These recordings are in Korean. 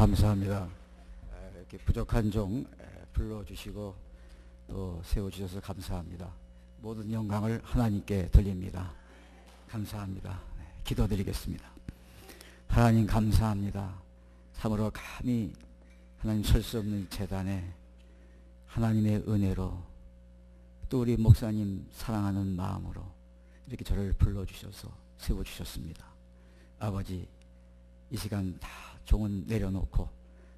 감사합니다. 이렇게 부족한 종 불러주시고 또 세워주셔서 감사합니다. 모든 영광을 하나님께 돌립니다. 감사합니다. 기도드리겠습니다. 하나님 감사합니다. 참으로 감히 하나님 설 수 없는 제단에 하나님의 은혜로 또 우리 목사님 사랑하는 마음으로 이렇게 저를 불러주셔서 세워주셨습니다. 아버지, 이 시간 다 종은 내려놓고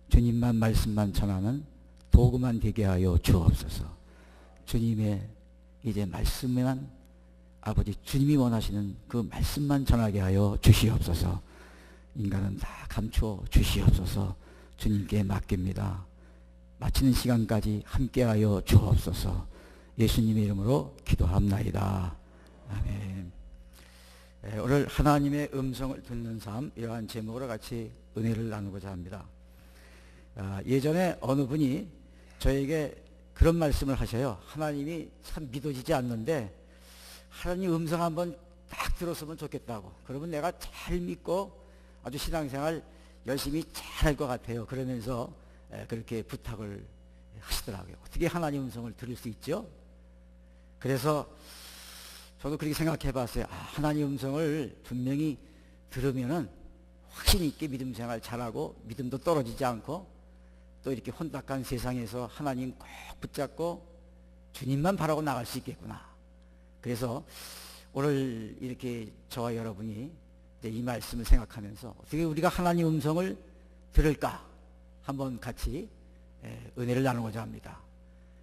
주님만 말씀만 전하는 도구만 되게 하여 주옵소서. 주님의 이제 말씀만, 아버지 주님이 원하시는 그 말씀만 전하게 하여 주시옵소서. 인간은 다 감추어 주시옵소서. 주님께 맡깁니다. 마치는 시간까지 함께하여 주옵소서. 예수님의 이름으로 기도합나이다. 아멘. 오늘 하나님의 음성을 듣는 삶, 이러한 제목으로 같이 은혜를 나누고자 합니다. 예전에 어느 분이 저에게 그런 말씀을 하셔요. 하나님이 참 믿어지지 않는데 하나님 음성 한번 딱 들었으면 좋겠다고. 그러면 내가 잘 믿고 아주 신앙생활 열심히 잘할 것 같아요. 그러면서 그렇게 부탁을 하시더라고요. 어떻게 하나님 음성을 들을 수 있죠? 그래서 저도 그렇게 생각해 봤어요. 하나님 음성을 분명히 들으면은 확신 있게 믿음 생활 잘하고 믿음도 떨어지지 않고 또 이렇게 혼탁한 세상에서 하나님 꼭 붙잡고 주님만 바라고 나갈 수 있겠구나. 그래서 오늘 이렇게 저와 여러분이 이 말씀을 생각하면서 어떻게 우리가 하나님 음성을 들을까 한번 같이 은혜를 나누고자 합니다.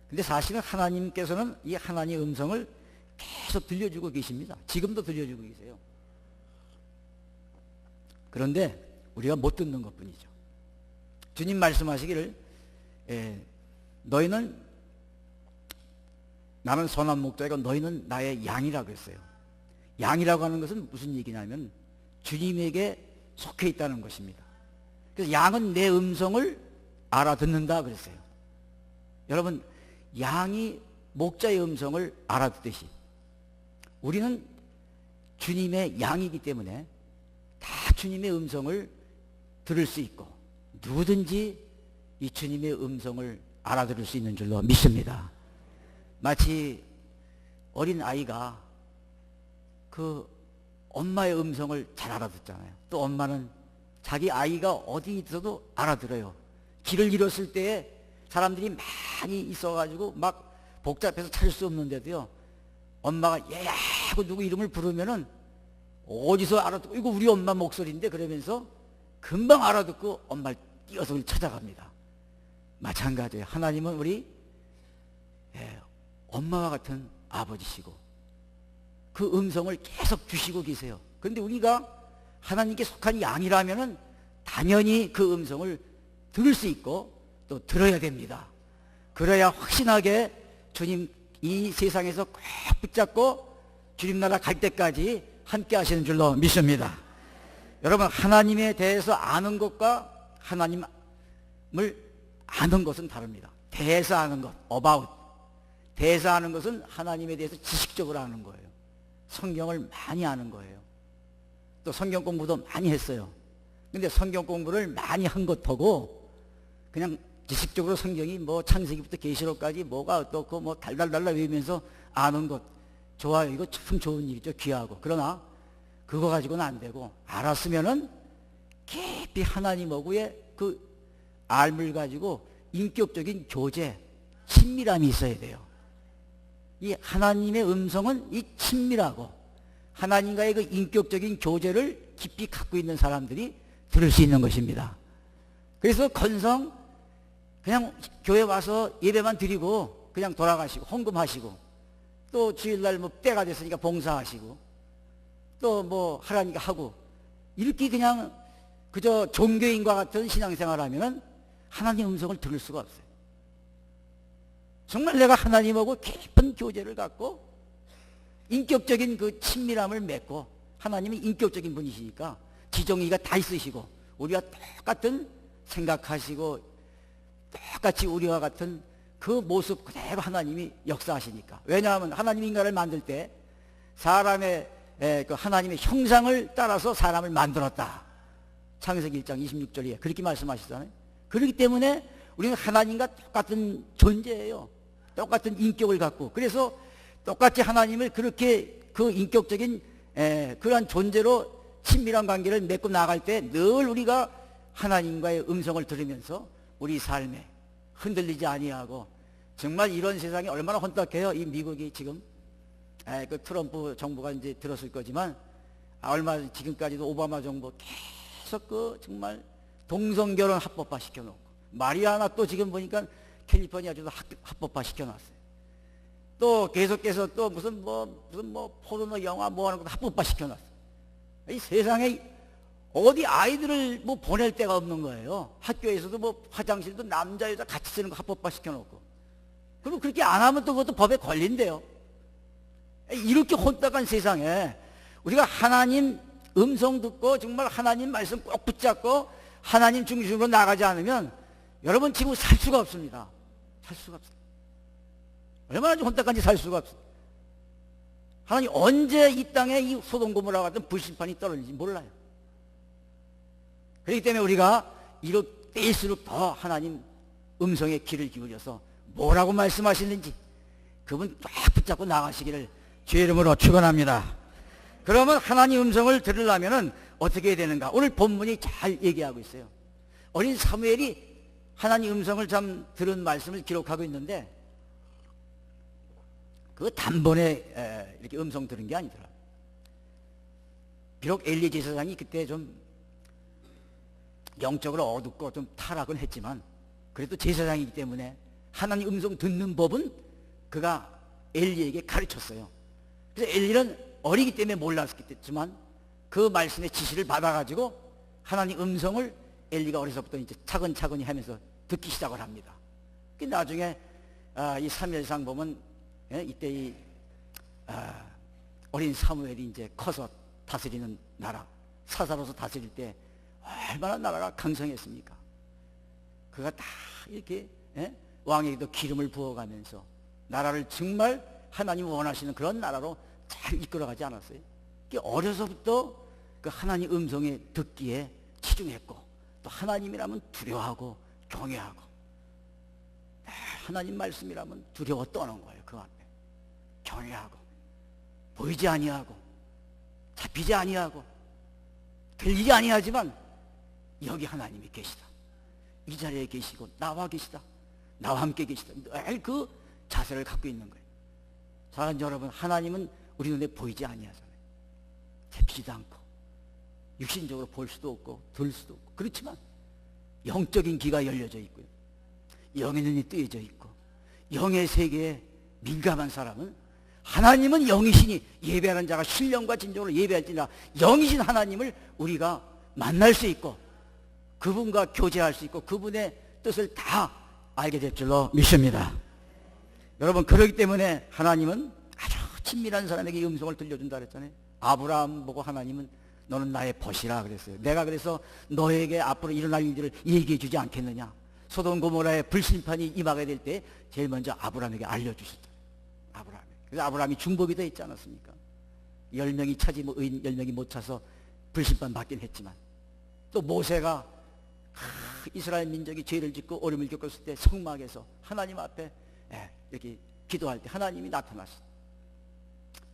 근데 사실은 하나님께서는 이 하나님 음성을 계속 들려주고 계십니다. 지금도 들려주고 계세요. 그런데 우리가 못 듣는 것 뿐이죠. 주님 말씀하시기를 너희는, 나는 선한 목자이고 너희는 나의 양이라고 했어요. 양이라고 하는 것은 무슨 얘기냐면 주님에게 속해 있다는 것입니다. 그래서 양은 내 음성을 알아듣는다 그랬어요. 여러분, 양이 목자의 음성을 알아듣듯이 우리는 주님의 양이기 때문에 다 주님의 음성을 들을 수 있고 누구든지 이 주님의 음성을 알아들을 수 있는 줄로 믿습니다. 마치 어린 아이가 그 엄마의 음성을 잘 알아듣잖아요. 또 엄마는 자기 아이가 어디 있어도 알아들어요. 길을 잃었을 때에 사람들이 많이 있어가지고 막 복잡해서 찾을 수 없는데도요, 엄마가 얘야 하고 누구 이름을 부르면은 어디서 알아듣고 이거 우리 엄마 목소리인데 그러면서 금방 알아듣고 엄마를 뛰어서 찾아갑니다. 마찬가지예요. 하나님은 우리 엄마와 같은 아버지시고 그 음성을 계속 주시고 계세요. 그런데 우리가 하나님께 속한 양이라면은 당연히 그 음성을 들을 수 있고 또 들어야 됩니다. 그래야 확신하게 주님 이 세상에서 꼭 붙잡고 주님 나라 갈 때까지 함께 하시는 줄로 믿습니다. 여러분, 하나님에 대해서 아는 것과 하나님을 아는 것은 다릅니다. 대해서 아는 것, about. 대해서 아는 것은 하나님에 대해서 지식적으로 아는 거예요. 성경을 많이 아는 거예요. 또 성경 공부도 많이 했어요. 근데 성경 공부를 많이 한 것하고 그냥 지식적으로 성경이 뭐 창세기부터 계시록까지 뭐가 어떻고 뭐 달달달달 외우면서 아는 것 좋아요. 이거 참 좋은 일이죠. 귀하고. 그러나 그거 가지고는 안 되고 알았으면은 깊이 하나님하고의 그 알물 가지고 인격적인 교제, 친밀함이 있어야 돼요. 이 하나님의 음성은 이 친밀하고 하나님과의 그 인격적인 교제를 깊이 갖고 있는 사람들이 들을 수 있는 것입니다. 그래서 건성 그냥 교회 와서 예배만 드리고 그냥 돌아가시고 헌금하시고 또 주일날 뭐 때가 됐으니까 봉사하시고 또 뭐 하라니까 하고 이렇게 그냥 그저 종교인과 같은 신앙생활 하면은 하나님 음성을 들을 수가 없어요. 정말 내가 하나님하고 깊은 교제를 갖고 인격적인 그 친밀함을 맺고, 하나님이 인격적인 분이시니까 지정의가 다 있으시고 우리와 똑같은 생각하시고 똑같이 우리와 같은 그 모습 그대로 하나님이 역사하시니까. 왜냐하면 하나님 인간을 만들 때 사람의 그 하나님의 형상을 따라서 사람을 만들었다. 창세기 1장 26절에 그렇게 말씀하시잖아요. 그렇기 때문에 우리는 하나님과 똑같은 존재예요. 똑같은 인격을 갖고, 그래서 똑같이 하나님을 그렇게 그 인격적인 그러한 존재로 친밀한 관계를 맺고 나갈 때 늘 우리가 하나님과의 음성을 들으면서 우리 삶에 흔들리지 아니하고, 정말 이런 세상이 얼마나 혼탁해요. 이 미국이 지금 그 트럼프 정부가 이제 들었을 거지만 얼마 지금까지도 오바마 정부 계속 그 정말 동성결혼 합법화 시켜놓고, 마리아나 또 지금 보니까 캘리포니아주도 합법화 시켜놨어요. 또 계속해서 또 무슨 포르노 영화 뭐 하는 것도 합법화 시켜놨어요. 이 세상에 어디 아이들을 뭐 보낼 데가 없는 거예요. 학교에서도 뭐 화장실도 남자 여자 같이 쓰는 거 합법화 시켜놓고, 그리고 그렇게 안 하면 또 그것도 법에 걸린대요. 이렇게 혼탁한 세상에 우리가 하나님 음성 듣고 정말 하나님 말씀 꼭 붙잡고 하나님 중심으로 나가지 않으면 여러분 지금 살 수가 없습니다. 살 수가 없어요. 얼마나 혼탁한지 살 수가 없어요. 하나님 언제 이 땅에 이 소돔 고모라 같은 불심판이 떨어질지 몰라요. 그렇기 때문에 우리가 이럴 때일수록 더 하나님 음성에 귀를 기울여서 뭐라고 말씀하시는지 그분 딱 붙잡고 나가시기를 주의 이름으로 축원합니다. 그러면 하나님 음성을 들으려면 어떻게 해야 되는가? 오늘 본문이 잘 얘기하고 있어요. 어린 사무엘이 하나님 음성을 참 들은 말씀을 기록하고 있는데, 그 단번에 이렇게 음성 들은 게 아니더라. 비록 엘리 제사장이 그때 좀 영적으로 어둡고 좀 타락은 했지만, 그래도 제사장이기 때문에 하나님 음성 듣는 법은 그가 엘리에게 가르쳤어요. 그래서 엘리는 어리기 때문에 몰랐겠지만 그 말씀의 지시를 받아가지고 하나님 음성을 엘리가 어려서부터 이제 차근차근히 하면서 듣기 시작을 합니다. 나중에 이 사무엘상 보면 이때 이 어린 사무엘이 이제 커서 다스리는 나라, 사사로서 다스릴 때 얼마나 나라가 강성했습니까? 그가 다 이렇게 왕에게도 기름을 부어가면서 나라를 정말 하나님 원하시는 그런 나라로 잘 이끌어가지 않았어요? 어려서부터 그 하나님 음성에 듣기에 치중했고, 또 하나님이라면 두려워하고 경외하고, 하나님 말씀이라면 두려워 떠는 거예요. 그 앞에 경외하고, 보이지 아니하고 잡히지 아니하고 들리지 아니하지만 여기 하나님이 계시다, 이 자리에 계시고 나와 계시다, 나와 함께 계시다, 늘 그 자세를 갖고 있는 거예요. 사랑하는 여러분, 하나님은 우리 눈에 보이지 아니하잖아요. 잡히지도 않고 육신적으로 볼 수도 없고 들 수도 없고, 그렇지만 영적인 귀가 열려져 있고요, 영의 눈이 뜨여져 있고, 영의 세계에 민감한 사람은 하나님은 영이시니 예배하는 자가 신령과 진정으로 예배할지니라, 영이신 하나님을 우리가 만날 수 있고 그분과 교제할 수 있고 그분의 뜻을 다 알게 될 줄로 믿습니다. 여러분, 그렇기 때문에 하나님은 아주 친밀한 사람에게 음성을 들려준다 그랬잖아요. 아브라함 보고 하나님은 너는 나의 벗이라 그랬어요. 내가 그래서 너에게 앞으로 일어날 일들을 얘기해 주지 않겠느냐. 소돔 고모라의 불심판이 임하게 될 때 제일 먼저 아브라함에게 알려주셨다. 아브라함. 그래서 아브라함이 중보기도 했지 않았습니까? 10명이 차지 의인 10명이 못 차서 불심판 받긴 했지만, 또 모세가 이스라엘 민족이 죄를 짓고 어려움을 겪었을 때 성막에서 하나님 앞에 이렇게 기도할 때 하나님이 나타났어요.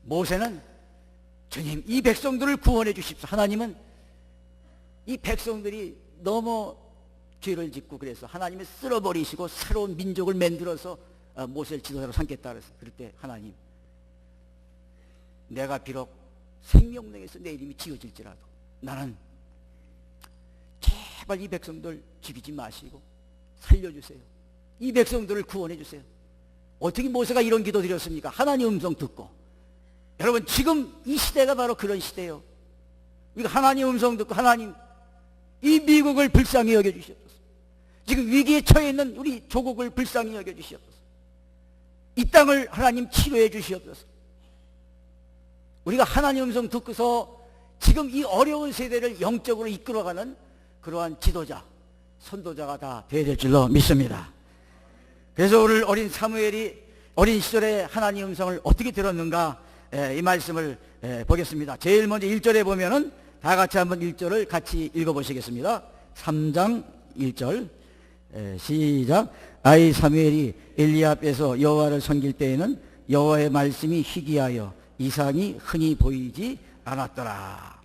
모세는 주님, 이 백성들을 구원해 주십시오. 하나님은 이 백성들이 너무 죄를 짓고 그래서 하나님이 쓸어버리시고 새로운 민족을 만들어서 모세를 지도자로 삼겠다 그랬어요. 그럴 때 하나님, 내가 비록 생명령에서 내 이름이 지어질지라도 나는 제발 이 백성들 죽이지 마시고 살려주세요. 이 백성들을 구원해 주세요. 어떻게 모세가 이런 기도 드렸습니까? 하나님 음성 듣고. 여러분, 지금 이 시대가 바로 그런 시대예요. 우리가 하나님 음성 듣고, 하나님 이 미국을 불쌍히 여겨주시옵소서. 지금 위기에 처해 있는 우리 조국을 불쌍히 여겨주시옵소서. 이 땅을 하나님 치료해 주시옵소서. 우리가 하나님 음성 듣고서 지금 이 어려운 세대를 영적으로 이끌어가는 그러한 지도자, 선도자가 다 되어야 될 줄로 믿습니다. 그래서 오늘 어린 사무엘이 어린 시절에 하나님 음성을 어떻게 들었는가, 이 말씀을 보겠습니다. 제일 먼저 1절에 보면은 다 같이 한번 1절을 같이 읽어보시겠습니다. 3장 1절 시작. 아이 사무엘이 엘리 앞에서 여호와를 섬길 때에는 여호와의 말씀이 희귀하여 이상이 흔히 보이지 않았더라.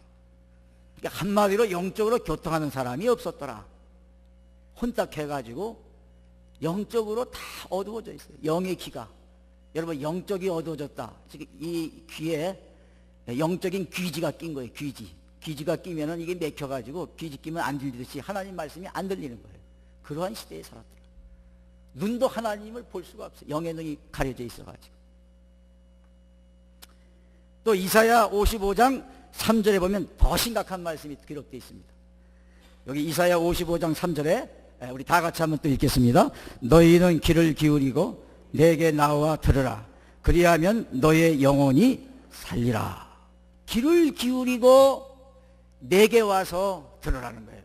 그러니까 한마디로 영적으로 교통하는 사람이 없었더라. 혼탁해가지고 영적으로 다 어두워져 있어요. 영의 귀가. 여러분 영적이 어두워졌다. 지금 이 귀에 영적인 귀지가 낀 거예요. 귀지가 끼면은 이게 맥혀가지고 귀지 끼면 안 들리듯이 하나님 말씀이 안 들리는 거예요. 그러한 시대에 살았더라. 눈도 하나님을 볼 수가 없어요. 영의 눈이 가려져 있어가지고. 또 이사야 55장 3절에 보면 더 심각한 말씀이 기록되어 있습니다. 여기 이사야 55장 3절에 우리 다 같이 한번 또 읽겠습니다. 너희는 귀를 기울이고 내게 나와 들으라. 그리하면 너의 영혼이 살리라. 귀를 기울이고 내게 와서 들으라는 거예요.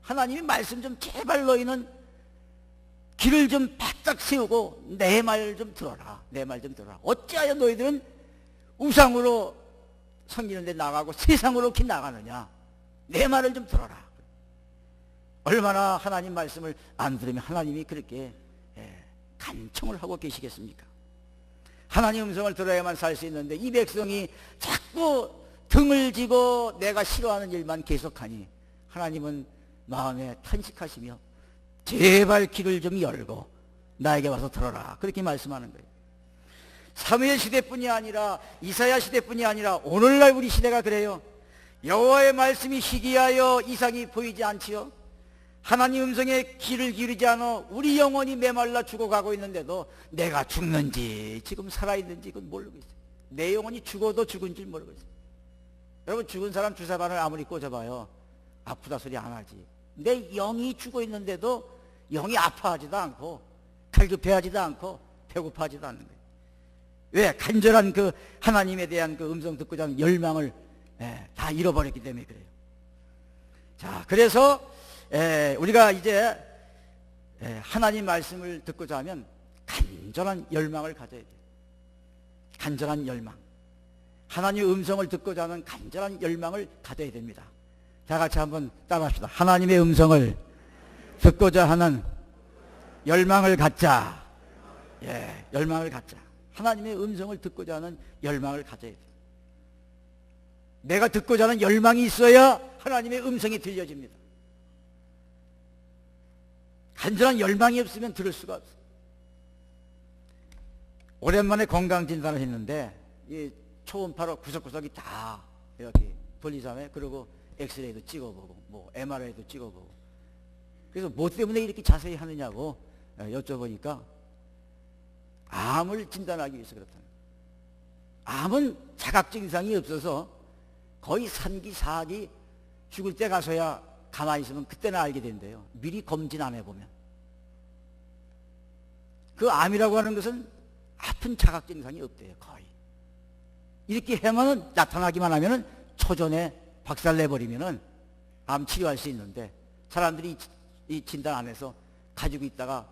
하나님이 말씀 좀 제발 너희는 귀를 좀 바짝 세우고 내 말 좀 들어라. 내 말 좀 들어라. 어찌하여 너희들은 우상으로 섬기는 데 나가고 세상으로 이렇게 나가느냐. 내 말을 좀 들어라. 얼마나 하나님 말씀을 안 들으면 하나님이 그렇게 간청을 하고 계시겠습니까? 하나님 음성을 들어야만 살 수 있는데 이 백성이 자꾸 등을 지고 내가 싫어하는 일만 계속하니 하나님은 마음에 탄식하시며 제발 귀를 좀 열고 나에게 와서 들어라. 그렇게 말씀하는 거예요. 사무엘 시대뿐이 아니라 이사야 시대뿐이 아니라 오늘날 우리 시대가 그래요. 여호와의 말씀이 희귀하여 이상이 보이지 않지요. 하나님 음성에 귀를 기울이지 않아 우리 영혼이 메말라 죽어가고 있는데도 내가 죽는지 지금 살아있는지 그건 모르고 있어요. 내 영혼이 죽어도 죽은 줄 모르고 있어요. 여러분 죽은 사람 주사바늘 아무리 꽂아봐요. 아프다 소리 안 하지. 내 영이 죽어 있는데도 영이 아파하지도 않고 갈급해하지도 않고 배고파하지도 않는 거예요. 왜? 간절한 그 하나님에 대한 그 음성 듣고자 하는 열망을 다 잃어버렸기 때문에 그래요. 자, 그래서 우리가 이제 하나님 말씀을 듣고자 하면 간절한 열망을 가져야 돼요. 간절한 열망. 하나님의 음성을 듣고자 하는 간절한 열망을 가져야 됩니다. 다 같이 한번 따라합시다. 하나님의 음성을 듣고자 하는 열망을 갖자. 열망을 갖자. 하나님의 음성을 듣고자 하는 열망을 가져야 돼요. 내가 듣고자 하는 열망이 있어야 하나님의 음성이 들려집니다. 간절한 열망이 없으면 들을 수가 없어요. 오랜만에 건강진단을 했는데 이 초음파로 구석구석이 다 이렇게 돌리잖아요. 그리고 엑스레이도 찍어보고 뭐 MRI도 찍어보고. 그래서 뭐 때문에 이렇게 자세히 하느냐고 여쭤보니까 암을 진단하기 위해서 그렇다는 거예요. 암은 자각 증상이 없어서 거의 3기, 4기 죽을 때 가서야 가만히 있으면 그때는 알게 된대요. 미리 검진 안 해보면. 그 암이라고 하는 것은 아픈 자각 증상이 없대요. 거의. 이렇게 하면은 나타나기만 하면은 초전에 박살내버리면은 암 치료할 수 있는데 사람들이 이 진단 안 해서 가지고 있다가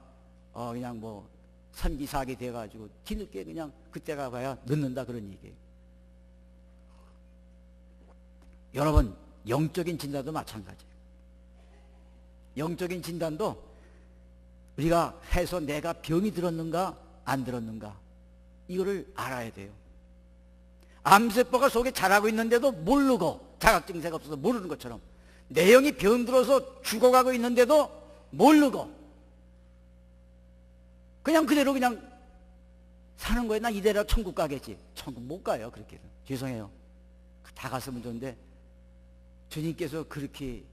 그냥 뭐 3기, 4기 돼가지고 뒤늦게 그냥 그때가 봐야 늦는다 그런 얘기예요. 여러분 영적인 진단도 마찬가지예요. 영적인 진단도 우리가 해서 내가 병이 들었는가 안 들었는가 이거를 알아야 돼요. 암세포가 속에 자라고 있는데도 모르고 자각증세가 없어서 모르는 것처럼 내 영이 병들어서 죽어가고 있는데도 모르고 그냥 그대로 그냥 사는 거예요. 나 이대로 천국 가겠지. 천국 못 가요. 그렇게 죄송해요. 다 갔으면 좋은데 주님께서 그렇게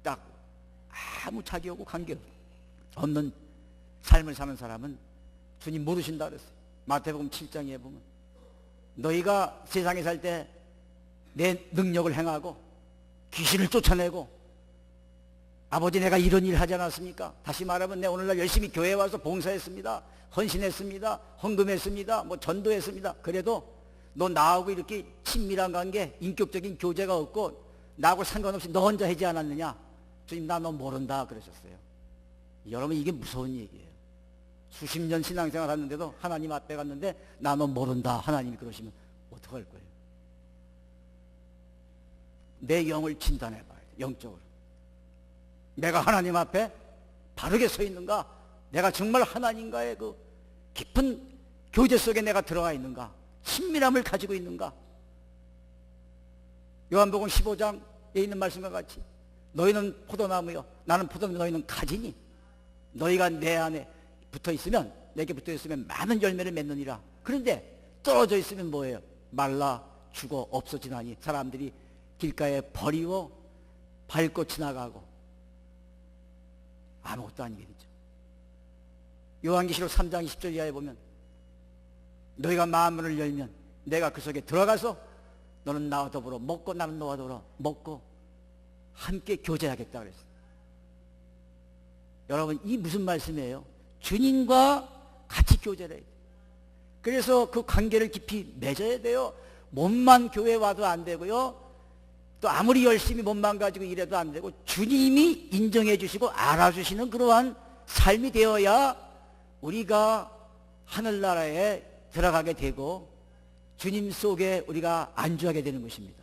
딱 아무 자기하고 관계 없는 삶을 사는 사람은 주님 모르신다 그랬어요. 마태복음 7장에 보면 너희가 세상에 살 때 내 능력을 행하고 귀신을 쫓아내고 아버지 내가 이런 일 하지 않았습니까? 다시 말하면 내 오늘날 열심히 교회에 와서 봉사했습니다. 헌신했습니다. 헌금했습니다. 뭐 전도했습니다. 그래도 너 나하고 이렇게 친밀한 관계, 인격적인 교제가 없고 나하고 상관없이 너 혼자 하지 않았느냐? 주님 나 너 모른다 그러셨어요. 여러분 이게 무서운 얘기예요. 수십 년 신앙생활 하는데도 하나님 앞에 갔는데 나 너 모른다 하나님이 그러시면 어떡할 거예요? 내 영을 진단해 봐야 돼. 영적으로 내가 하나님 앞에 바르게 서 있는가, 내가 정말 하나님과의 그 깊은 교제 속에 내가 들어가 있는가, 친밀함을 가지고 있는가. 요한복음 15장에 있는 말씀과 같이 너희는 포도나무요 나는 포도나무, 너희는 가지니 너희가 내 안에 붙어 있으면, 내게 붙어 있으면 많은 열매를 맺느니라. 그런데 떨어져 있으면 뭐예요? 말라 죽어 없어지나니 사람들이 길가에 버리고 밟고 지나가고 아무것도 아니게 되죠. 요한계시록 3장 20절 이하에 보면 너희가 마음문을 열면 내가 그 속에 들어가서 너는 나와 더불어 먹고 나는 너와 더불어 먹고 함께 교제하겠다 그랬어요. 여러분, 이 무슨 말씀이에요? 주님과 같이 교제를 해야 돼요. 그래서 그 관계를 깊이 맺어야 돼요. 몸만 교회 와도 안 되고요, 또 아무리 열심히 몸만 가지고 일해도 안 되고, 주님이 인정해 주시고 알아주시는 그러한 삶이 되어야 우리가 하늘나라에 들어가게 되고 주님 속에 우리가 안주하게 되는 것입니다.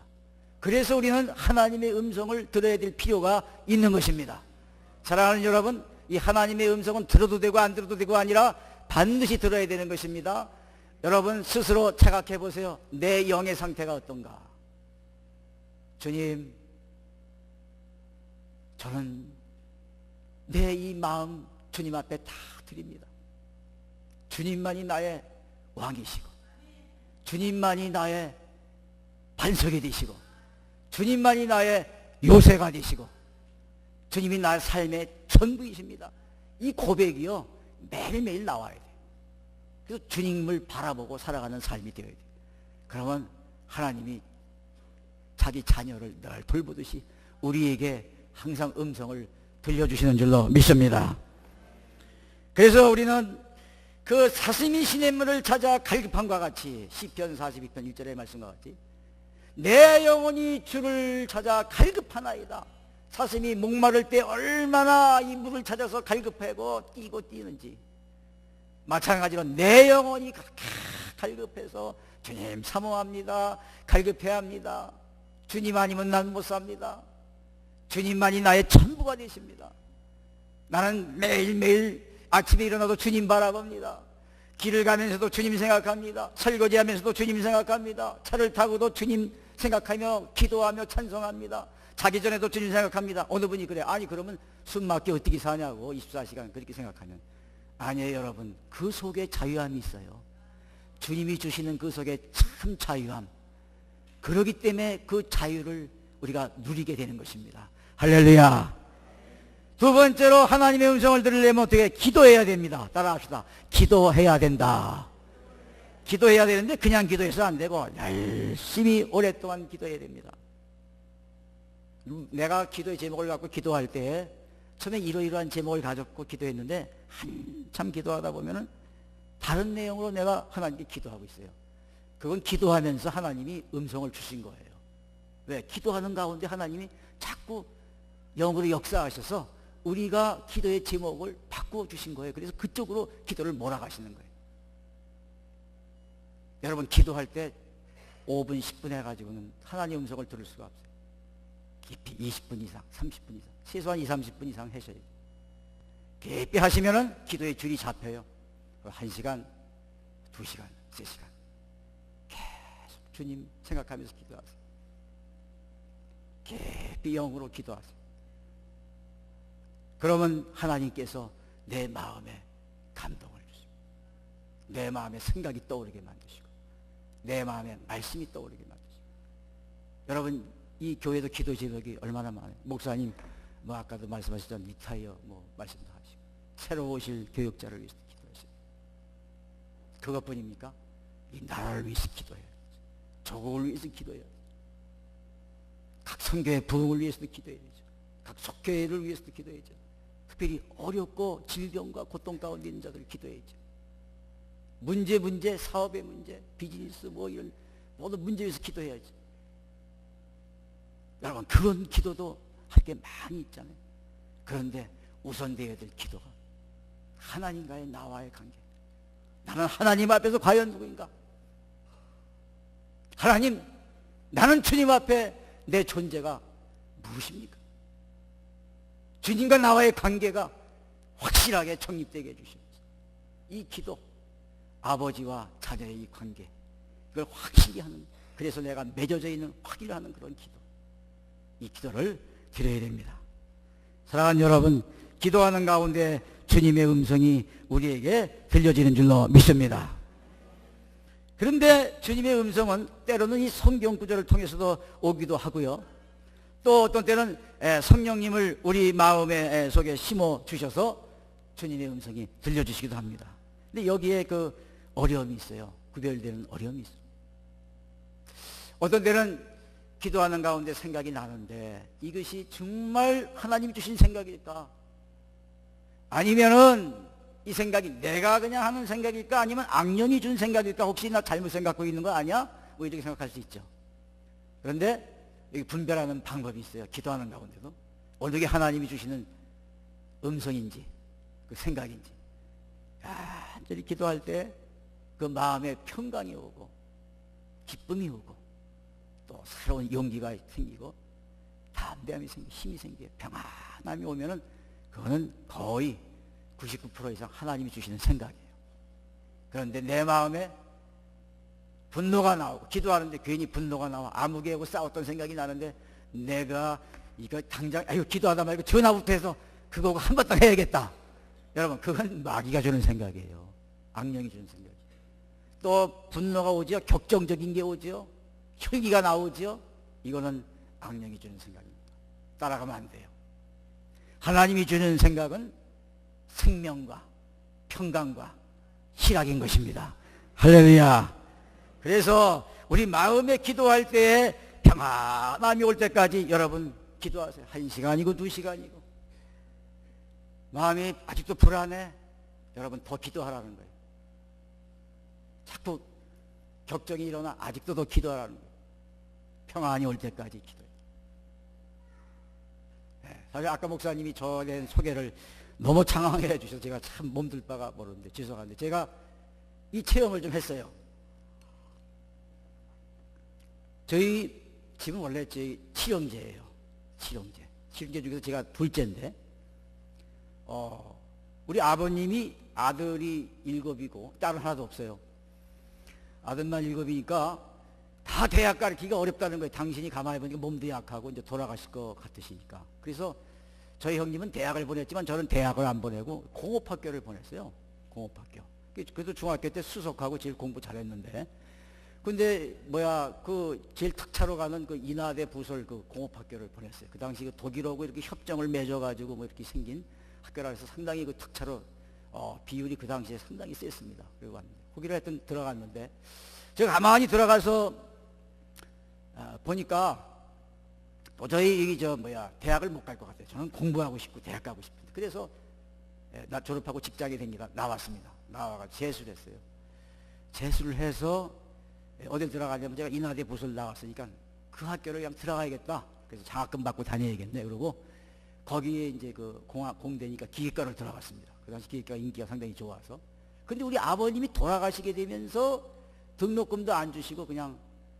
그래서 우리는 하나님의 음성을 들어야 될 필요가 있는 것입니다. 사랑하는 여러분, 이 하나님의 음성은 들어도 되고 안 들어도 되고 아니라 반드시 들어야 되는 것입니다. 여러분 스스로 자각해 보세요. 내 영의 상태가 어떤가? 주님, 저는 내 이 마음 주님 앞에 다 드립니다. 주님만이 나의 왕이시고, 주님만이 나의 반석이 되시고, 주님만이 나의 요새가 되시고, 주님이 나의 삶의 전부이십니다. 이 고백이요 매일매일 나와야 돼요. 그래서 주님을 바라보고 살아가는 삶이 되어야 돼요. 그러면 하나님이 자기 자녀를 늘 돌보듯이 우리에게 항상 음성을 들려주시는 줄로 믿습니다. 그래서 우리는 그 사슴이 시냇물을 찾아 갈급함과 같이, 시편 42편 1절의 말씀과 같이 내 영혼이 주를 찾아 갈급하나이다. 사슴이 목마를 때 얼마나 이 물을 찾아서 갈급하고 뛰고 뛰는지, 마찬가지로 내 영혼이 갈급해서 주님 사모합니다. 갈급해야 합니다. 주님 아니면 난 못 삽니다. 주님만이 나의 전부가 되십니다. 나는 매일매일 아침에 일어나도 주님 바라봅니다. 길을 가면서도 주님 생각합니다. 설거지하면서도 주님 생각합니다. 차를 타고도 주님 생각하며 기도하며 찬송합니다. 자기 전에도 주님 생각합니다. 어느 분이 그래, 아니 그러면 숨 막혀 어떻게 사냐고 24시간 그렇게 생각하면, 아니에요 여러분. 그 속에 자유함이 있어요. 주님이 주시는 그 속에 참 자유함, 그러기 때문에 그 자유를 우리가 누리게 되는 것입니다. 할렐루야. 두 번째로 하나님의 음성을 들으려면 어떻게? 기도해야 됩니다. 따라합시다. 기도해야 된다. 기도해야 되는데 그냥 기도해서 안 되고 열심히 오랫동안 기도해야 됩니다. 내가 기도의 제목을 갖고 기도할 때 처음에 이러이러한 제목을 가졌고 기도했는데 한참 기도하다 보면은 다른 내용으로 내가 하나님께 기도하고 있어요. 그건 기도하면서 하나님이 음성을 주신 거예요. 왜? 기도하는 가운데 하나님이 자꾸 영으로 역사하셔서 우리가 기도의 제목을 바꾸어 주신 거예요. 그래서 그쪽으로 기도를 몰아가시는 거예요. 여러분 기도할 때 5분 10분 해가지고는 하나님의 음성을 들을 수가 없어요. 깊이 20분 이상 30분 이상 최소한 20-30분 이상 하셔야 돼요. 깊이 하시면은 기도의 줄이 잡혀요. 1시간 2시간 3시간 계속 주님 생각하면서 기도하세요. 깊이 영으로 기도하세요. 그러면 하나님께서 내 마음에 감동을 주시고 내 마음에 생각이 떠오르게 만드시고 내 마음에 말씀이 떠오르게 만드시고. 여러분 이 교회도 기도 제목이 얼마나 많아요. 목사님 뭐 아까도 말씀하셨던 리타이어 뭐 말씀도 하시고 새로 오실 교육자를 위해서 기도하시고, 그것뿐입니까? 이 나라를 위해서 기도해야 되죠. 조국을 위해서 기도해야 되죠. 각 선교의 부흥을 위해서도 기도해야 되죠. 각 속교회를 위해서도 기도해야죠. 특별히 어렵고 질병과 고통 가운데 있는 자들 기도해야죠. 문제, 사업의 문제, 비즈니스 뭐 이런 모든 문제 위해서 기도해야죠. 여러분 그런 기도도 할 게 많이 있잖아요. 그런데 우선되어야 될 기도가 하나님과의 나와의 관계. 나는 하나님 앞에서 과연 누구인가? 하나님, 나는 주님 앞에 내 존재가 무엇입니까? 주님과 나와의 관계가 확실하게 정립되게 해주십시오. 이 기도, 아버지와 자녀의 이 관계, 이걸 확실히 하는, 그래서 내가 맺어져 있는 확인을 하는 그런 기도, 이 기도를 드려야 됩니다. 사랑하는 여러분, 기도하는 가운데 주님의 음성이 우리에게 들려지는 줄로 믿습니다. 그런데 주님의 음성은 때로는 이 성경 구절을 통해서도 오기도 하고요, 또 어떤 때는 성령님을 우리 마음에 속에 심어 주셔서 주님의 음성이 들려주시기도 합니다. 근데 여기에 그 어려움이 있어요. 구별되는 어려움이 있어요. 어떤 때는 기도하는 가운데 생각이 나는데 이것이 정말 하나님이 주신 생각일까? 아니면은 이 생각이 내가 그냥 하는 생각일까? 아니면 악령이 준 생각일까? 혹시 나 잘못 생각하고 있는 거 아니야? 뭐 이렇게 생각할 수 있죠. 그런데 여기 분별하는 방법이 있어요. 기도하는 가운데도 어느 게 하나님이 주시는 음성인지 그 생각인지, 완전히 기도할 때 그 마음에 평강이 오고 기쁨이 오고 또 새로운 용기가 생기고 담대함이 생기고 힘이 생기고 평안함이 오면은 그거는 거의 99% 이상 하나님이 주시는 생각이에요. 그런데 내 마음에 분노가 나오고 기도하는데 괜히 분노가 나와 아무개하고 싸웠던 생각이 나는데 내가 이거 당장 기도하다 말고 전화부터 해서 그거 한바탕 해야겠다. 여러분, 그건 마귀가 주는 생각이에요. 악령이 주는 생각이에요. 또 분노가 오죠. 격정적인 게 오죠. 혈기가 나오죠. 이거는 악령이 주는 생각입니다. 따라가면 안 돼요. 하나님이 주는 생각은 생명과 평강과 희락인 것입니다. 할렐루야. 그래서 우리 마음에 기도할 때에 평안함이 올 때까지 여러분 기도하세요. 1시간이고 2시간이고 마음이 아직도 불안해, 여러분 더 기도하라는 거예요. 자꾸 격정이 일어나 아직도 더 기도하라는 거예요. 평안이 올 때까지 기도해요. 사실 아까 목사님이 저에 소개를 너무 장황하게 해주셔서 제가 참 몸둘 바가 모르는데 죄송한데 제가 이 체험을 좀 했어요. 저희 집은 원래 저희 칠형제예요. 칠형제 중에서 제가 둘째인데 우리 아버님이 아들이 7이고 딸은 하나도 없어요. 아들만 7이니까 다 대학 가르치기가 어렵다는 거예요. 당신이 가만히 보니까 몸도 약하고 이제 돌아가실 것 같으시니까. 그래서 저희 형님은 대학을 보냈지만 저는 대학을 안 보내고 공업학교를 보냈어요. 공업학교. 그래도 중학교 때 수석하고 제일 공부 잘했는데, 근데 그 제일 특차로 가는 그 인하대 부설 그 공업학교를 보냈어요. 그 당시 그 독일하고 이렇게 협정을 맺어가지고 뭐 이렇게 생긴 학교라 해서 상당히 그 특차로 비율이 그 당시에 상당히 셌습니다. 그리고 왔는데 거기를 하여튼 들어갔는데 제가 가만히 들어가서 보니까 도저히 대학을 못 갈 것 같아요. 저는 공부하고 싶고 대학 가고 싶은데, 그래서 나 졸업하고 직장이 되니까 나왔습니다. 나와가지고 재수를 했어요. 재수를 해서 어딜 들어가냐면 제가 인하대 부설 나왔으니까 그 학교를 그냥 들어가야겠다. 그래서 장학금 받고 다녀야겠네. 그러고 거기에 이제 그 공대니까 기계과를 들어갔습니다. 그 당시 기계과 인기가 상당히 좋아서. 근데 우리 아버님이 돌아가시게 되면서 등록금도 안 주시고 그냥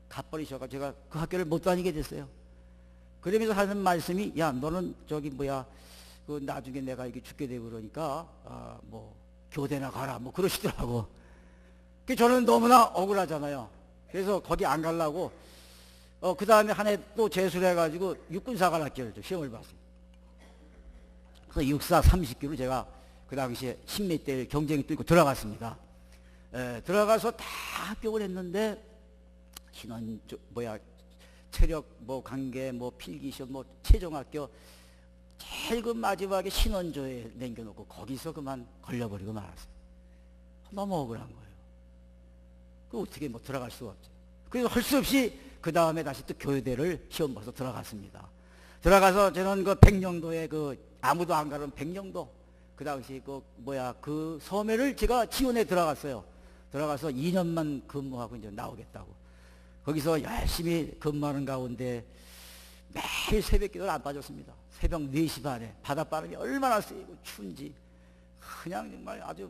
가버리셔가지고 제가 그 학교를 못 다니게 됐어요. 그러면서 하는 말씀이, 야, 너는 그 나중에 내가 이게 죽게 되고 그러니까 교대나 가라 그러시더라고. 저는 너무나 억울하잖아요. 그래서 거기 안 가려고 그 다음에 한 해 또 재수를 해가지고 육군사관학교를 시험을 봤어요. 그래서 육사 30기로 제가 그 당시에 10몇 대 경쟁이 뚫고 들어갔습니다. 들어가서 다 합격을 했는데 체력 관계 필기시험 최종학교 제일 그 마지막에 신원조에 남겨놓고 거기서 그만 걸려버리고 말았어요. 너무 억울한 거예요. 그 어떻게 들어갈 수가 없죠. 그래서 할 수 없이 그 다음에 다시 또 교대를 시험 봐서 들어갔습니다. 들어가서 저는 그 백령도에 아무도 안 가는 백령도 그 당시 그 섬에를 제가 지원해 들어갔어요. 들어가서 2년만 근무하고 이제 나오겠다고. 거기서 열심히 근무하는 가운데 매일 새벽 기도를 안 빠졌습니다. 새벽 4시 반에 바닷바람이 얼마나 세고 추운지 그냥 정말 아주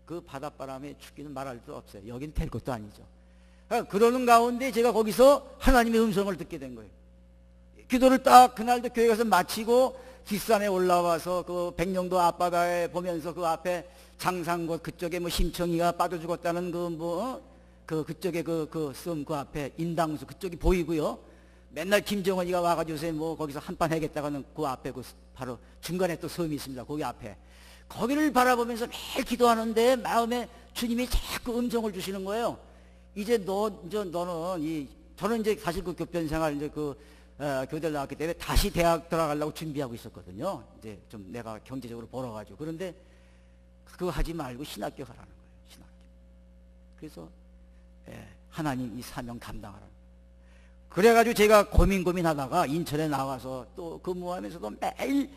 그 바닷바람에 춥기는 말할 수 없어요. 여긴 될 것도 아니죠. 그러는 가운데 제가 거기서 하나님의 음성을 듣게 된 거예요. 기도를 딱 그날도 교회 가서 마치고 뒷산에 올라와서 그 백령도 앞바다에 보면서 그 앞에 장상곳 그쪽에 뭐 심청이가 빠져 죽었다는 그쪽에 그 앞에 인당수 그쪽이 보이고요. 맨날 김정은이가 와가지고 요새 뭐 거기서 한판 해겠다가는 그 앞에 그 바로 중간에 또 섬이 있습니다. 거기 앞에 거기를 바라보면서 매일 기도하는데 마음에 주님이 자꾸 음성을 주시는 거예요. 이제 너는 저는 이제 사실 그 교편생활 이제 교대를 나왔기 때문에 다시 대학 들어가려고 준비하고 있었거든요. 이제 좀 내가 경제적으로 벌어가지고. 그런데 그거 하지 말고 신학교 하라는 거예요. 신학교. 그래서 하나님 이 사명 감당하라는 거예요. 그래가지고 제가 고민하다가 인천에 나와서 또 근무하면서도 매일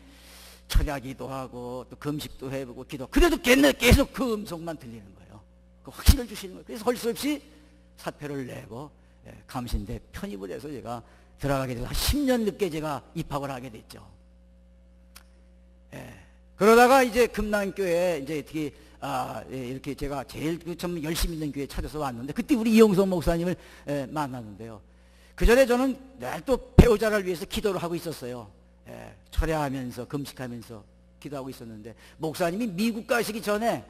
철야기도 하고 또 금식도 해보고 기도. 그래도 계속 그 음성만 들리는 거예요. 그 확신을 주시는 거예요. 그래서 할 수 없이 사표를 내고 감신대 편입을 해서 제가 들어가게 돼서 한 10년 늦게 제가 입학을 하게 됐죠. 그러다가 이제 금남교회 이제 어떻게 이렇게 제가 제일 좀 열심히 있는 교회 찾아서 왔는데 그때 우리 이용석 목사님을 만났는데요. 그 전에 저는 늘 또 배우자를 위해서 기도를 하고 있었어요. 철야하면서 금식하면서 기도하고 있었는데 목사님이 미국 가시기 전에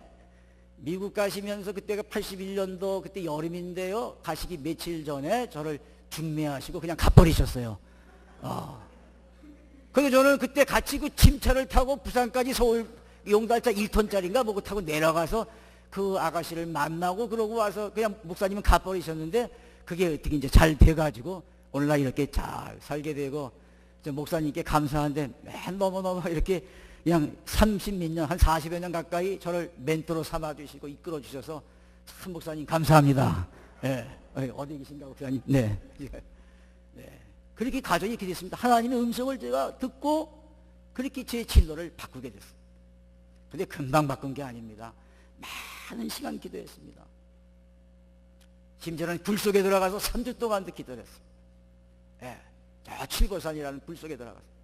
미국 가시면서 그때가 81년도 그때 여름인데요. 가시기 며칠 전에 저를 중매하시고 그냥 가버리셨어요. 그래서 저는 그때 같이 그 침차를 타고 부산까지 서울 용달차 1톤짜리인가 뭐고 타고 내려가서 그 아가씨를 만나고 그러고 와서 그냥 목사님은 가버리셨는데 그게 어떻게 이제 잘 돼가지고 오늘날 이렇게 잘 살게 되고 목사님께 감사한데 맨 너무너무 이렇게 그냥 30몇 년, 한 40여 년 가까이 저를 멘토로 삼아주시고 이끌어주셔서 참 목사님 감사합니다. 어디 계신가 목사님? 네. 그렇게 가정이 이렇게 됐습니다. 하나님의 음성을 제가 듣고 그렇게 제 진로를 바꾸게 됐어요. 근데 금방 바꾼 게 아닙니다. 많은 시간 기도했습니다. 심지어는 불 속에 들어가서 3주 동안도 기도를 했어요. 저 칠보산이라는 불 속에 들어가서.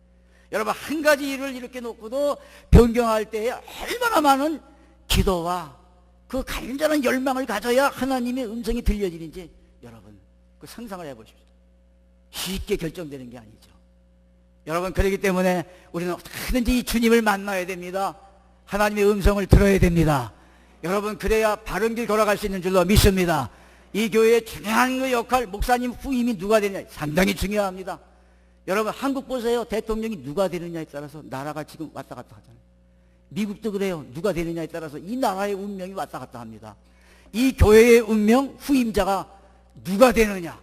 여러분 한 가지 일을 이렇게 놓고도 변경할 때에 얼마나 많은 기도와 그 간절한 열망을 가져야 하나님의 음성이 들려지는지 여러분 그 상상을 해보십시오. 쉽게 결정되는 게 아니죠. 여러분 그렇기 때문에 우리는 어떻게든지 이 주님을 만나야 됩니다. 하나님의 음성을 들어야 됩니다. 여러분 그래야 바른 길 걸어갈 수 있는 줄로 믿습니다. 이 교회의 중요한 그 역할, 목사님 후임이 누가 되느냐 상당히 중요합니다. 여러분 한국 보세요. 대통령이 누가 되느냐에 따라서 나라가 지금 왔다 갔다 하잖아요. 미국도 그래요. 누가 되느냐에 따라서 이 나라의 운명이 왔다 갔다 합니다. 이 교회의 운명, 후임자가 누가 되느냐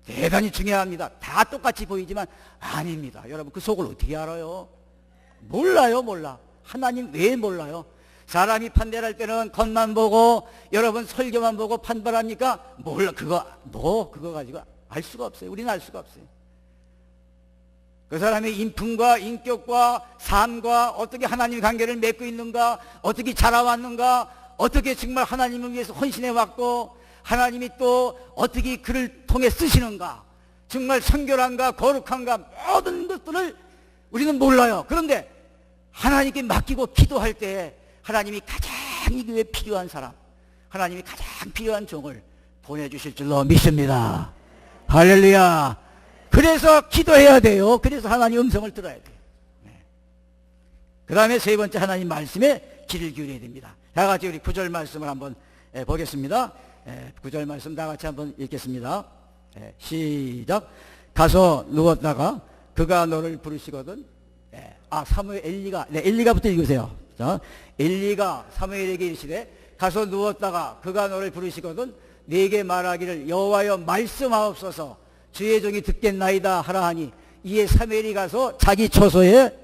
대단히 중요합니다. 다 똑같이 보이지만 아닙니다. 여러분 그 속을 어떻게 알아요? 몰라요. 몰라. 하나님 왜 몰라요? 사람이 판단을 할 때는 겉만 보고 여러분 설교만 보고 판단합니까? 몰라. 그거 가지고 알 수가 없어요. 우리는 알 수가 없어요. 그 사람의 인품과 인격과 삶과 어떻게 하나님의 관계를 맺고 있는가, 어떻게 자라왔는가, 어떻게 정말 하나님을 위해서 헌신해 왔고 하나님이 또 어떻게 그를 통해 쓰시는가, 정말 청결한가 거룩한가 모든 것들을 우리는 몰라요. 그런데 하나님께 맡기고 기도할 때 하나님이 가장 이 교회에 필요한 사람, 하나님이 가장 필요한 종을 보내주실 줄로 믿습니다. 할렐루야. 그래서 기도해야 돼요. 그래서 하나님 음성을 들어야 돼요. 그 다음에 세 번째 하나님 말씀에 귀를 기울여야 됩니다. 다 같이 우리 9절 말씀을 한번 보겠습니다. 9절 말씀 다 같이 한번 읽겠습니다. 시작. 가서 누웠다가 그가 너를 부르시거든. 사무엘 엘리가부터 읽으세요. 자, 엘리가 사무엘에게 이르시되 가서 누웠다가 그가 너를 부르시거든 네게 말하기를 여호와여 말씀하옵소서 주의 종이 듣겠나이다 하라 하니 이에 사무엘이 가서 자기 처소에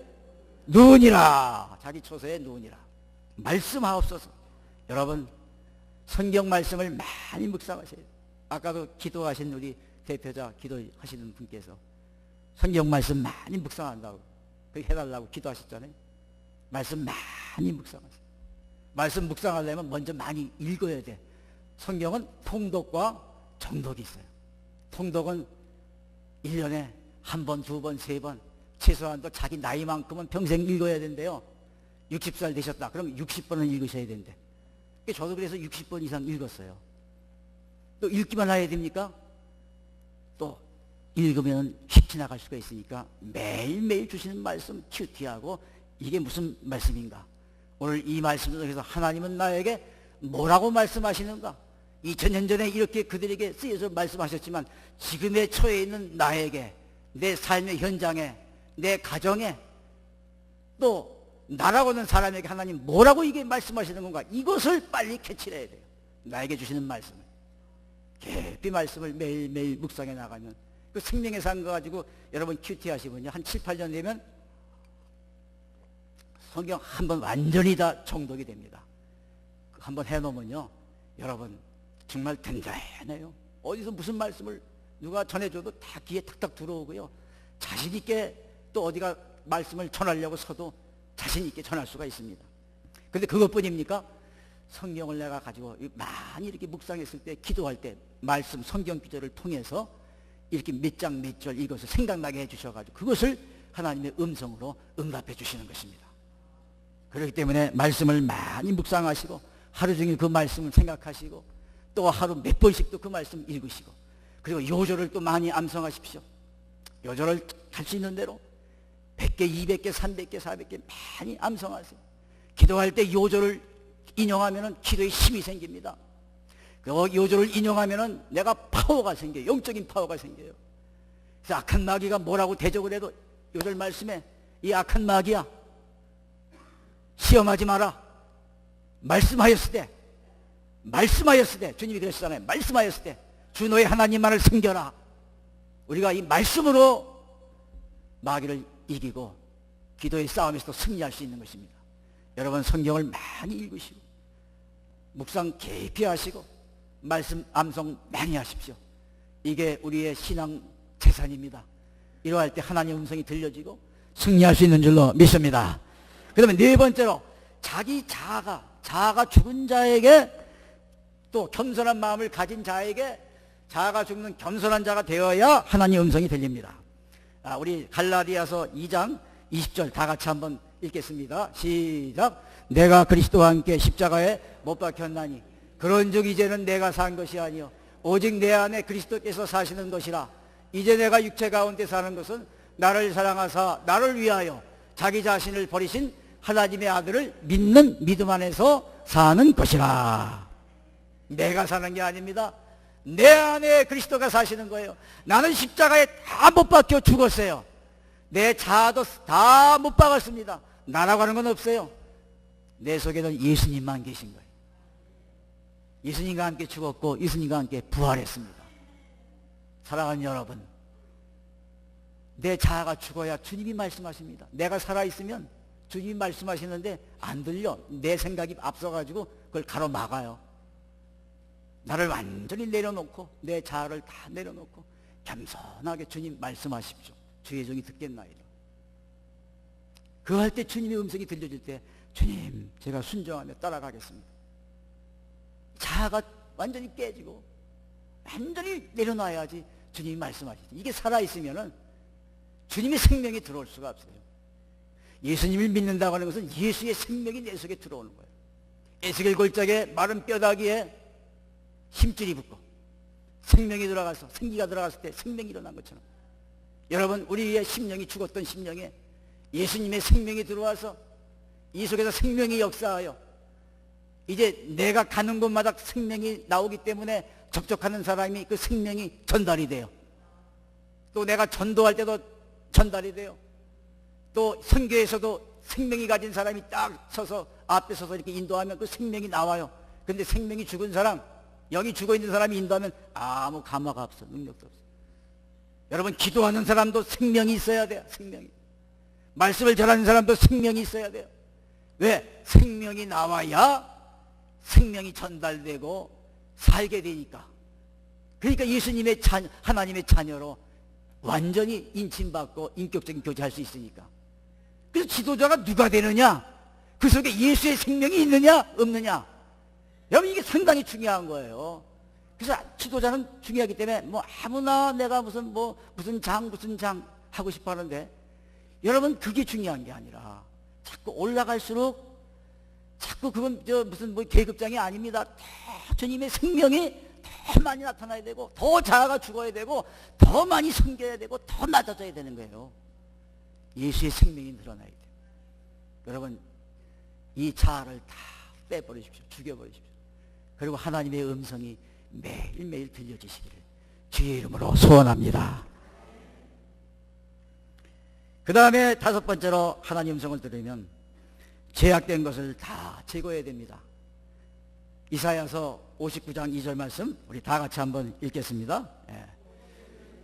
누우니라. 자기 처소에 누우니라. 말씀하옵소서. 여러분 성경 말씀을 많이 묵상하세요. 아까도 기도하신 우리 대표자 기도하시는 분께서 성경 말씀 많이 묵상한다고 그렇게 해달라고 기도하셨잖아요. 말씀 많이 묵상하세요. 말씀 묵상하려면 먼저 많이 읽어야 돼. 성경은 통독과 정독이 있어요. 통독은 1년에 한 번, 두 번, 세 번 최소한도 자기 나이만큼은 평생 읽어야 된대요. 60살 되셨다. 그럼 60번은 읽으셔야 된대. 저도 그래서 60번 이상 읽었어요. 또 읽기만 해야 됩니까? 또 읽으면 휙 지나갈 수가 있으니까 매일매일 주시는 말씀 큐티하고 이게 무슨 말씀인가? 오늘 이 말씀 속에서 하나님은 나에게 뭐라고 말씀하시는가? 2000년 전에 이렇게 그들에게 쓰여서 말씀하셨지만 지금의 처해 있는 나에게, 내 삶의 현장에, 내 가정에, 또 나라고 하는 사람에게 하나님 뭐라고 이게 말씀하시는 건가? 이것을 빨리 캐치를 해야 돼요. 나에게 주시는 말씀을 깊이 말씀을 매일매일 묵상해 나가면 그 생명의 산 거 가지고 여러분 큐티 하시면요 한 7, 8년 되면 성경 한번 완전히 다 정독이 됩니다. 한번 해놓으면요 여러분 정말 든든해요. 어디서 무슨 말씀을 누가 전해줘도 다 귀에 탁탁 들어오고요, 자신 있게 또 어디가 말씀을 전하려고 서도 자신 있게 전할 수가 있습니다. 근데 그것뿐입니까? 성경을 내가 가지고 많이 이렇게 묵상했을 때, 기도할 때 말씀 성경 구절을 통해서 이렇게 몇 장 몇 절 이것을 생각나게 해주셔가지고 그것을 하나님의 음성으로 응답해 주시는 것입니다. 그렇기 때문에 말씀을 많이 묵상하시고 하루 종일 그 말씀을 생각하시고 또 하루 몇 번씩도 그 말씀 읽으시고, 그리고 요절을 또 많이 암송하십시오. 요절을 할 수 있는 대로 100개, 200개, 300개, 400개 많이 암송하세요. 기도할 때 요절을 인용하면 기도에 힘이 생깁니다. 그 요절을 인용하면 내가 파워가 생겨요. 영적인 파워가 생겨요. 그래서 악한 마귀가 뭐라고 대적을 해도 요절 말씀에 이 악한 마귀야 시험하지 마라. 말씀하였을 때 주님이 그러시잖아요. 말씀하였을 때 주 너의 하나님만을 섬겨라. 우리가 이 말씀으로 마귀를 이기고 기도의 싸움에서도 승리할 수 있는 것입니다. 여러분 성경을 많이 읽으시고 묵상 깊이 하시고 말씀 암송 많이 하십시오. 이게 우리의 신앙 재산입니다. 이러할 때 하나님의 음성이 들려지고 승리할 수 있는 줄로 믿습니다. 그 다음에 네 번째로 자기 자아가 죽은 자에게, 또 겸손한 마음을 가진 자에게, 자아가 죽는 겸손한 자가 되어야 하나님의 음성이 들립니다. 우리 갈라디아서 2장 20절 다 같이 한번 읽겠습니다. 시작. 내가 그리스도와 함께 십자가에 못 박혔나니 그런즉 이제는 내가 산 것이 아니요 오직 내 안에 그리스도께서 사시는 것이라. 이제 내가 육체 가운데 사는 것은 나를 사랑하사 나를 위하여 자기 자신을 버리신 하나님의 아들을 믿는 믿음 안에서 사는 것이라. 내가 사는 게 아닙니다. 내 안에 그리스도가 사시는 거예요. 나는 십자가에 다 못 박혀 죽었어요. 내 자아도 다 못 박았습니다. 나라고 하는 건 없어요. 내 속에는 예수님만 계신 거예요. 예수님과 함께 죽었고 예수님과 함께 부활했습니다. 사랑하는 여러분, 내 자아가 죽어야 주님이 말씀하십니다. 내가 살아있으면 주님이 말씀하시는데 안 들려. 내 생각이 앞서가지고 그걸 가로막아요. 나를 완전히 내려놓고 내 자아를 다 내려놓고 겸손하게 주님 말씀하십시오. 주의 종이 듣겠나이다. 그거 할 때 주님의 음성이 들려질 때 주님 제가 순종하며 따라가겠습니다. 자아가 완전히 깨지고 완전히 내려놔야지 주님이 말씀하시죠. 이게 살아있으면 주님의 생명이 들어올 수가 없어요. 예수님을 믿는다고 하는 것은 예수의 생명이 내 속에 들어오는 거예요. 에스겔 골짜기에 마른 뼈다귀에 힘줄이 붙고 생명이 들어가서, 생기가 들어갔을 때 생명이 일어난 것처럼, 여러분 우리의 심령이 죽었던 심령에 예수님의 생명이 들어와서 이 속에서 생명이 역사하여 이제 내가 가는 곳마다 생명이 나오기 때문에 접촉하는 사람이 그 생명이 전달이 돼요. 또 내가 전도할 때도 전달이 돼요. 또 선교에서도 생명이 가진 사람이 딱 서서 앞에 서서 이렇게 인도하면 그 생명이 나와요. 근데 생명이 죽은 사람, 영이 죽어있는 사람이 인도하면 아무 감화가 없어. 능력도 없어. 여러분 기도하는 사람도 생명이 있어야 돼요. 생명이. 말씀을 전하는 사람도 생명이 있어야 돼요. 왜? 생명이 나와야 생명이 전달되고 살게 되니까. 그러니까 예수님의 하나님의 자녀로 완전히 인침받고 인격적인 교제할 수 있으니까. 그래서 지도자가 누가 되느냐? 그 속에 예수의 생명이 있느냐 없느냐? 여러분 이게 상당히 중요한 거예요. 그래서 지도자는 중요하기 때문에 뭐 아무나 내가 무슨 장 하고 싶어 하는데, 여러분 그게 중요한 게 아니라 자꾸 올라갈수록 자꾸 그건 무슨 계급장이 아닙니다. 주님의 생명이 더 많이 나타나야 되고, 더 자아가 죽어야 되고, 더 많이 섬겨야 되고, 더 낮아져야 되는 거예요. 예수의 생명이 늘어나야 돼요. 여러분, 이 자아를 다 빼버리십시오. 죽여버리십시오. 그리고 하나님의 음성이 매일매일 들려지시기를 주의 이름으로 소원합니다. 그 다음에 다섯 번째로 하나님 음성을 들으면 죄악된 것을 다 제거해야 됩니다. 이사야서 59장 2절 말씀 우리 다 같이 한번 읽겠습니다. 예.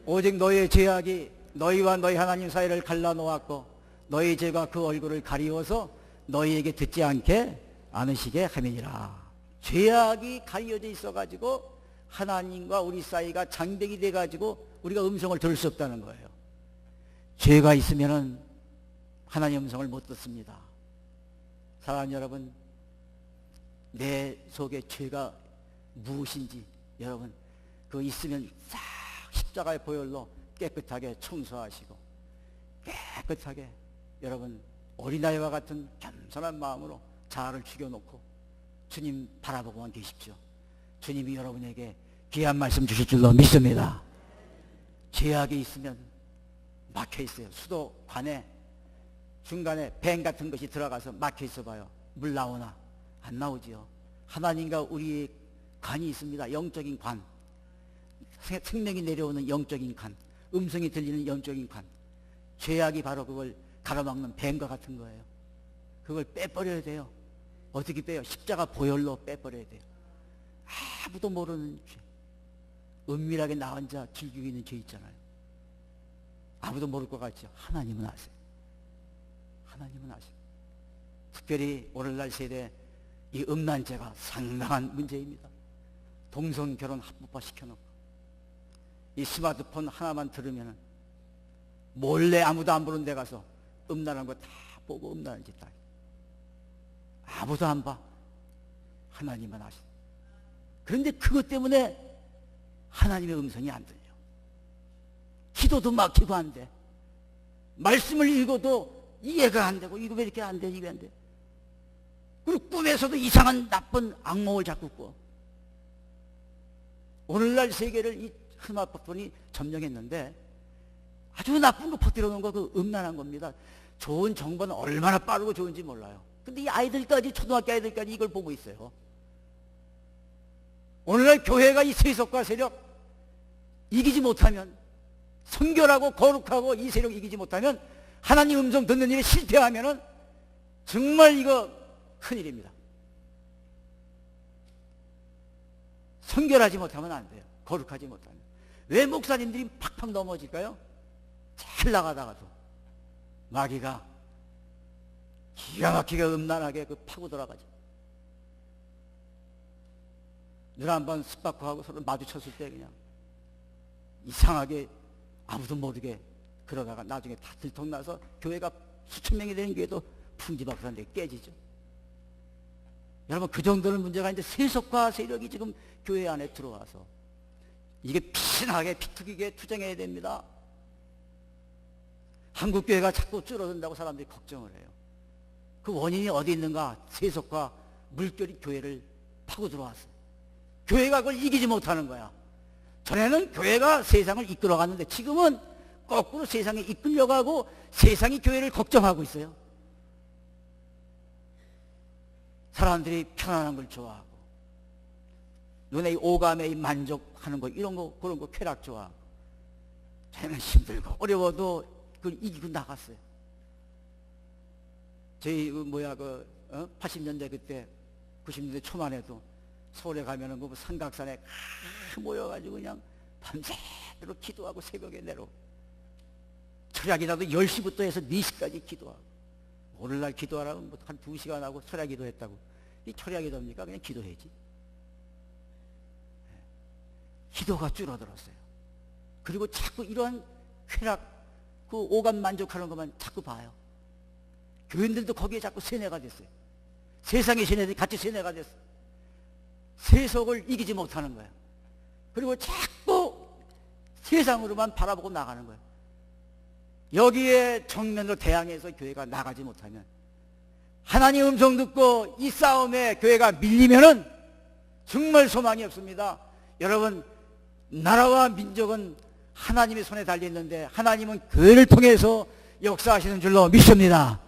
오직 너희의 죄악이 너희와 너희 하나님 사이를 갈라놓았고 너희 죄가 그 얼굴을 가리워서 너희에게 듣지 않게 않으시게 함이니라. 죄악이 가려져 있어가지고 하나님과 우리 사이가 장벽이 돼가지고 우리가 음성을 들을 수 없다는 거예요. 죄가 있으면은 하나님 음성을 못 듣습니다. 사랑하는 여러분, 내 속에 죄가 무엇인지 여러분 그거 있으면 싹 십자가의 보혈로 깨끗하게 청소하시고 깨끗하게 여러분 어린아이와 같은 겸손한 마음으로 자아를 죽여놓고 주님 바라보고만 계십시오. 주님이 여러분에게 귀한 말씀 주실 줄로 믿습니다. 죄악이 있으면 막혀있어요. 수도관에 중간에 뱀 같은 것이 들어가서 막혀있어 봐요. 물 나오나? 안 나오지요. 하나님과 우리의 관이 있습니다. 영적인 관, 생명이 내려오는 영적인 관, 음성이 들리는 영적인 관. 죄악이 바로 그걸 가로막는 뱀과 같은 거예요. 그걸 빼버려야 돼요. 어떻게 빼요? 십자가 보혈로 빼버려야 돼요. 아무도 모르는 죄, 은밀하게 나 혼자 즐기고 있는 죄 있잖아요. 아무도 모를 것 같죠. 하나님은 아세요. 하나님은 아세요. 특별히 오늘날 세대 이 음란죄가 상당한 문제입니다. 동성결혼 합법화 시켜놓고 이 스마트폰 하나만 들으면 몰래 아무도 안 보는 데 가서 음란한 거 다 보고 음란한 짓 다 해요. 아무도 안 봐. 하나님은 아세요. 그런데 그것 때문에 하나님의 음성이 안 들려. 기도도 막히고 안 돼. 말씀을 읽어도 이해가 안 되고 이거 왜 이렇게 안 돼? 이게 안 돼. 그리고 꿈에서도 이상한 나쁜 악몽을 자꾸 꿔. 오늘날 세계를 이 스마트폰이 점령했는데 아주 나쁜 거 퍼뜨려 놓은 거 그 음란한 겁니다. 좋은 정보는 얼마나 빠르고 좋은지 몰라요. 근데 이 아이들까지 초등학교 아이들까지 이걸 보고 있어요. 오늘날 교회가 이 세속과 세력 이기지 못하면 성결하고 거룩하고 이 세력 이기지 못하면 하나님 음성 듣는 일에 실패하면은 정말 이거 큰일입니다. 성결하지 못하면 안 돼요. 거룩하지 못하면. 왜 목사님들이 팍팍 넘어질까요? 잘 나가다가도 마귀가 기가 막히게 음란하게 그 파고 들어가죠. 늘 한번 습박하고 서로 마주쳤을 때 그냥 이상하게 아무도 모르게 그러다가 나중에 다 들통나서 교회가 수천 명이 되는 교회도 풍지박산되게 깨지죠. 여러분 그 정도는 문제가 있는데 세속과 세력이 지금 교회 안에 들어와서 이게 피신하게 피투기게 투쟁해야 됩니다. 한국교회가 자꾸 줄어든다고 사람들이 걱정을 해요. 그 원인이 어디 있는가? 세속과 물결이 교회를 파고 들어왔어요. 교회가 그걸 이기지 못하는 거야. 전에는 교회가 세상을 이끌어갔는데 지금은 거꾸로 세상에 이끌려가고 세상이 교회를 걱정하고 있어요. 사람들이 편안한 걸 좋아하고 눈에 오감에 만족하는 거 이런 거 그런 거 쾌락 좋아하고 저희는 힘들고 어려워도 그걸 이기고 나갔어요. 저희 80년대 그때 90년대 초만 해도 서울에 가면은 그 삼각산에 모여가지고 그냥 밤새도록 기도하고 새벽에 내려 철야기도도 10시부터 해서 4시까지 기도하고 오늘날 기도하라면 뭐 한 2시간 하고 철야기도 했다고 이 철야기도입니까? 그냥 기도해야지. 기도가 줄어들었어요. 그리고 자꾸 이러한 쾌락 그 오감 만족하는 것만 자꾸 봐요. 교인들도 거기에 자꾸 세뇌가 됐어요. 세상의 세뇌들이 같이 세뇌가 됐어요. 세속을 이기지 못하는 거예요. 그리고 자꾸 세상으로만 바라보고 나가는 거예요. 여기에 정면으로 대항해서 교회가 나가지 못하면 하나님 음성 듣고 이 싸움에 교회가 밀리면은 정말 소망이 없습니다. 여러분, 나라와 민족은 하나님의 손에 달려있는데 하나님은 교회를 통해서 역사하시는 줄로 믿습니다.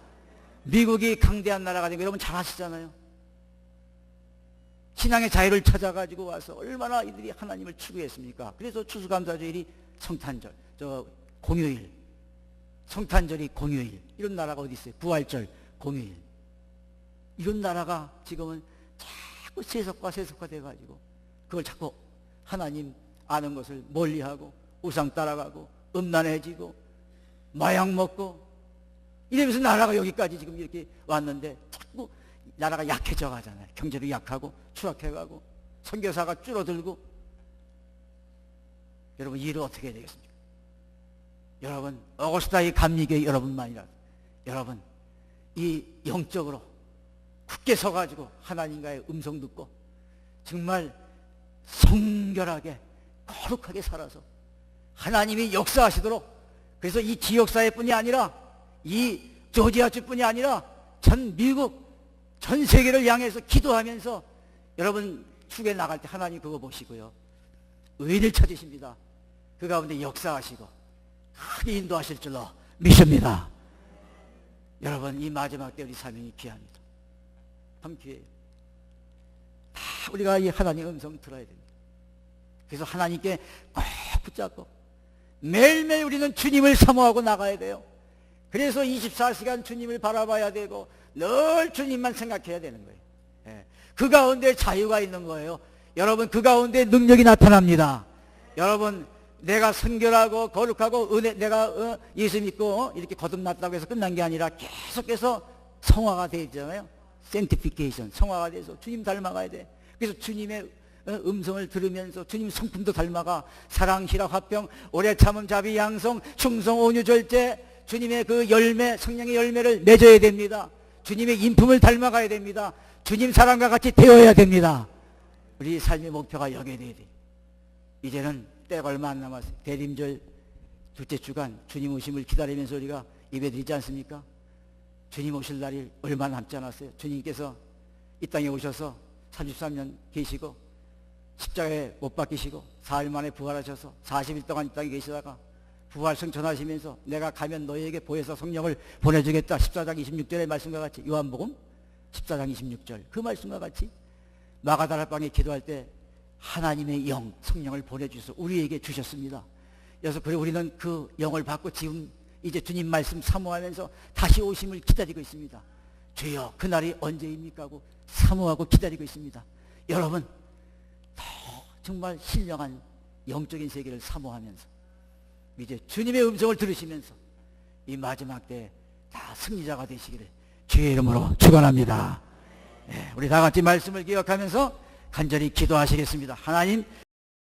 미국이 강대한 나라가 되고 여러분 잘 아시잖아요. 신앙의 자유를 찾아가지고 와서 얼마나 이들이 하나님을 추구했습니까? 그래서 추수감사주일이 성탄절, 공휴일, 성탄절이 공휴일, 이런 나라가 어디 있어요? 부활절, 공휴일. 이런 나라가 지금은 자꾸 세속화 돼가지고 그걸 자꾸 하나님 아는 것을 멀리하고 우상 따라가고 음란해지고 마약 먹고 이러면서 나라가 여기까지 지금 이렇게 왔는데 자꾸 나라가 약해져 가잖아요. 경제도 약하고 추락해가고 선교사가 줄어들고. 여러분, 이 일을 어떻게 해야 되겠습니까? 여러분, 어거스타의 감리교회 여러분만이라도 여러분 이 영적으로 굳게 서가지고 하나님과의 음성 듣고 정말 성결하게 거룩하게 살아서 하나님이 역사하시도록, 그래서 이 지역사회뿐이 아니라 이 조지아주뿐이 아니라 전 미국 전 세계를 향해서 기도하면서 여러분 축에 나갈 때 하나님 그거 보시고요, 의를 찾으십니다. 그 가운데 역사하시고 크게 인도하실 줄로 믿습니다. 여러분, 이 마지막 때 우리 사명이 귀합니다. 참 귀해요. 다 우리가 이 하나님의 음성 들어야 됩니다. 그래서 하나님께 꼭 붙잡고 매일매일 우리는 주님을 사모하고 나가야 돼요. 그래서 24시간 주님을 바라봐야 되고 늘 주님만 생각해야 되는 거예요. 그 가운데 자유가 있는 거예요. 여러분, 그 가운데 능력이 나타납니다. 여러분, 내가 선결하고 거룩하고 은혜, 내가 예수 믿고 이렇게 거듭났다고 해서 끝난 게 아니라 계속해서 성화가 되잖아요. sanctification, 성화가 돼서 주님 닮아가야 돼. 그래서 주님의 음성을 들으면서 주님 성품도 닮아가 사랑, 희락, 화평, 오래 참음, 자비, 양성, 충성, 온유, 절제, 주님의 그 열매, 성령의 열매를 맺어야 됩니다. 주님의 인품을 닮아가야 됩니다. 주님 사랑과 같이 되어야 됩니다. 우리 삶의 목표가 여기에 돼야 돼. 이제는 때가 얼마 안 남았어요. 대림절 둘째 주간 주님 오심을 기다리면서 우리가 예배드리지 않습니까? 주님 오실 날이 얼마 남지 않았어요. 주님께서 이 땅에 오셔서 33년 계시고 십자가에 못 박히시고 4일 만에 부활하셔서 40일 동안 이 땅에 계시다가 부활 승천하시면서 내가 가면 너희에게 보혜사 성령을 보내주겠다. 14장 26절의 말씀과 같이, 요한복음 14장 26절 그 말씀과 같이 마가다락방에 기도할 때 하나님의 영, 성령을 보내주셔서 우리에게 주셨습니다. 그래서 우리는 그 영을 받고 지금 이제 주님 말씀 사모하면서 다시 오심을 기다리고 있습니다. 주여, 그날이 언제입니까 하고 사모하고 기다리고 있습니다. 여러분, 더 정말 신령한 영적인 세계를 사모하면서 이제 주님의 음성을 들으시면서 이 마지막 때 다 승리자가 되시기를 주의 이름으로 축원합니다. 우리 다 같이 말씀을 기억하면서 간절히 기도하시겠습니다. 하나님,